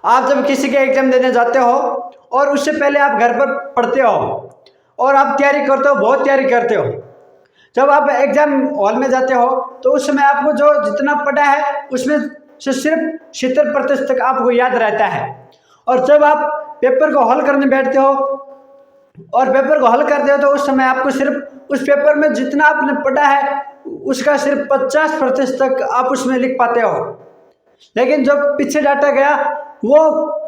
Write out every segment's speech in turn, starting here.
आप जब किसी के एग्जाम देने जाते हो और उससे पहले आप घर पर पढ़ते हो और आप तैयारी करते हो, बहुत तैयारी करते हो। जब आप एग्जाम हॉल में जाते हो तो उस समय आपको जो जितना पढ़ा है उसमें से सिर्फ 70% तक आपको याद रहता है। और जब आप पेपर को हल करने बैठते हो और पेपर को हल करते हो तो उस समय आपको सिर्फ उस पेपर में जितना आपने पढ़ा है उसका सिर्फ 50% तक आप उसमें लिख पाते हो। लेकिन जो पीछे डाटा गया वो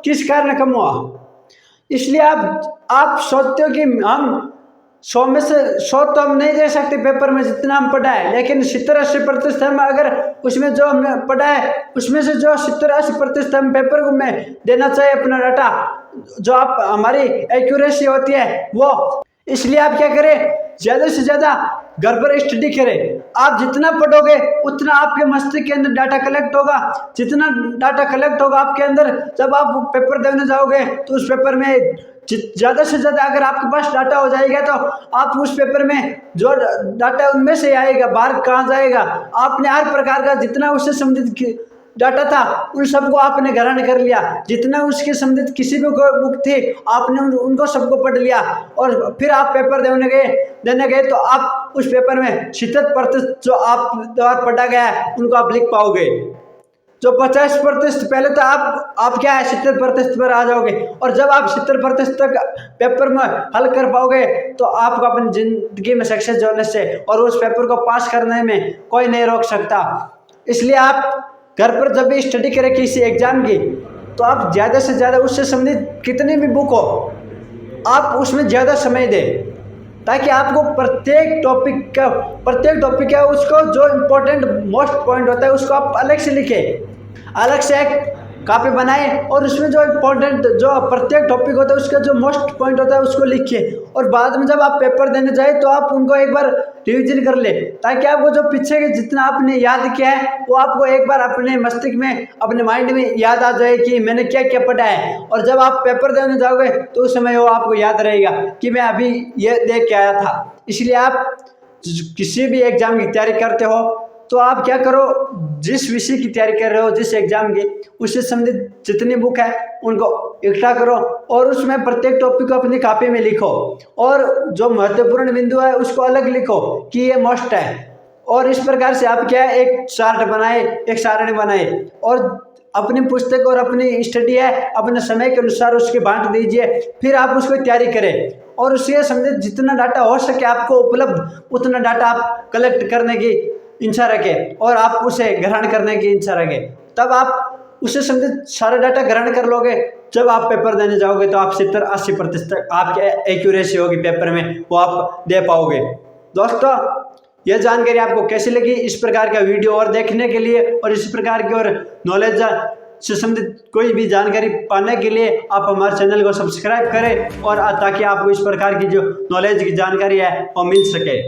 किस कारण कम हुआ। इसलिए आप सोचते हो कि हम 100 में से 100 तो हम नहीं दे सकते पेपर में जितना हम पढ़ा है, लेकिन 70-80% हम अगर उसमें जो हमने पढ़ा है उसमें से जो 70-80% हम पेपर को में देना चाहिए अपना डाटा, जो आप हमारी एक्यूरेसी होती है वो। इसलिए आप क्या करें, ज़्यादा से ज़्यादा घर पर स्टडी करें। आप जितना पढ़ोगे उतना आपके मस्तिष्क के अंदर डाटा कलेक्ट होगा। जितना डाटा कलेक्ट होगा आपके अंदर, जब आप पेपर देने जाओगे तो उस पेपर में ज़्यादा से ज़्यादा अगर आपके पास डाटा हो जाएगा तो आप उस पेपर में जो डाटा उनमें से आएगा बाहर कहाँ जाएगा, आपने हर प्रकार का जितना उससे संबंधित डाटा था उन सबको आपने ग्रहण कर लिया। जितना उसके संबंधित किसी भी बुक थी आपने उनको सबको पढ़ लिया और फिर आप पेपर देने गए तो आप उस पेपर में 70% जो आप द्वारा पढ़ा गया है उनको आप लिख पाओगे। जो 50% पहले तो आप क्या है 70% पर आ जाओगे। और जब आप 70% तक पेपर में हल कर पाओगे तो आपको अपनी जिंदगी में सक्सेस होने से और उस पेपर को पास करने में कोई नहीं रोक सकता। इसलिए आप घर पर जब भी स्टडी करें किसी एग्जाम की तो आप ज़्यादा से ज़्यादा उससे संबंधित कितनी भी बुक हो आप उसमें ज़्यादा समय दें, ताकि आपको प्रत्येक टॉपिक है उसको जो इम्पोर्टेंट मोस्ट पॉइंट होता है उसको आप अलग से लिखें, अलग से एक कॉपी बनाएं और उसमें जो इम्पोर्टेंट जो प्रत्येक टॉपिक होता है उसका जो मोस्ट पॉइंट होता है उसको लिखिए। और बाद में जब आप पेपर देने जाए तो आप उनको एक बार रिवीजन कर ले, ताकि आपको जो पीछे के जितना आपने याद किया है वो आपको एक बार अपने मस्तिष्क में अपने माइंड में याद आ जाए कि मैंने क्या क्या पढ़ा है। और जब आप पेपर देने जाओगे तो उस समय वो आपको याद रहेगा कि मैं अभी ये देख के आया था। इसलिए आप किसी भी एग्जाम की तैयारी करते हो तो आप क्या करो, जिस विषय की तैयारी कर रहे हो जिस एग्जाम की उससे संबंधित जितनी बुक है उनको इकट्ठा करो और उसमें प्रत्येक टॉपिक को अपनी कॉपी में लिखो और जो महत्वपूर्ण बिंदु है उसको अलग लिखो कि ये मोस्ट है। और इस प्रकार से आप क्या है एक चार्ट बनाए, एक सारणी बनाए और अपनी पुस्तक और अपनी स्टडी है अपने समय के अनुसार उसके बांट दीजिए। फिर आप उसको तैयारी करें और उससे संबंधित जितना डाटा हो सके आपको उपलब्ध उतना डाटा आप कलेक्ट करने की इच्छा रखें और आप उसे ग्रहण करने की इच्छा रखें। तब आप उससे संबंधित सारा डाटा ग्रहण कर लोगे। जब आप पेपर देने जाओगे तो आप 70-80% तक आपकी एक्यूरेसी होगी पेपर में, वो आप दे पाओगे। दोस्तों यह जानकारी आपको कैसी लगी? इस प्रकार का वीडियो और देखने के लिए और इस प्रकार की और नॉलेज से संबंधित कोई भी जानकारी पाने के लिए आप हमारे चैनल को सब्सक्राइब करें और ताकि आपको इस प्रकार की जो नॉलेज की जानकारी है वो मिल सके।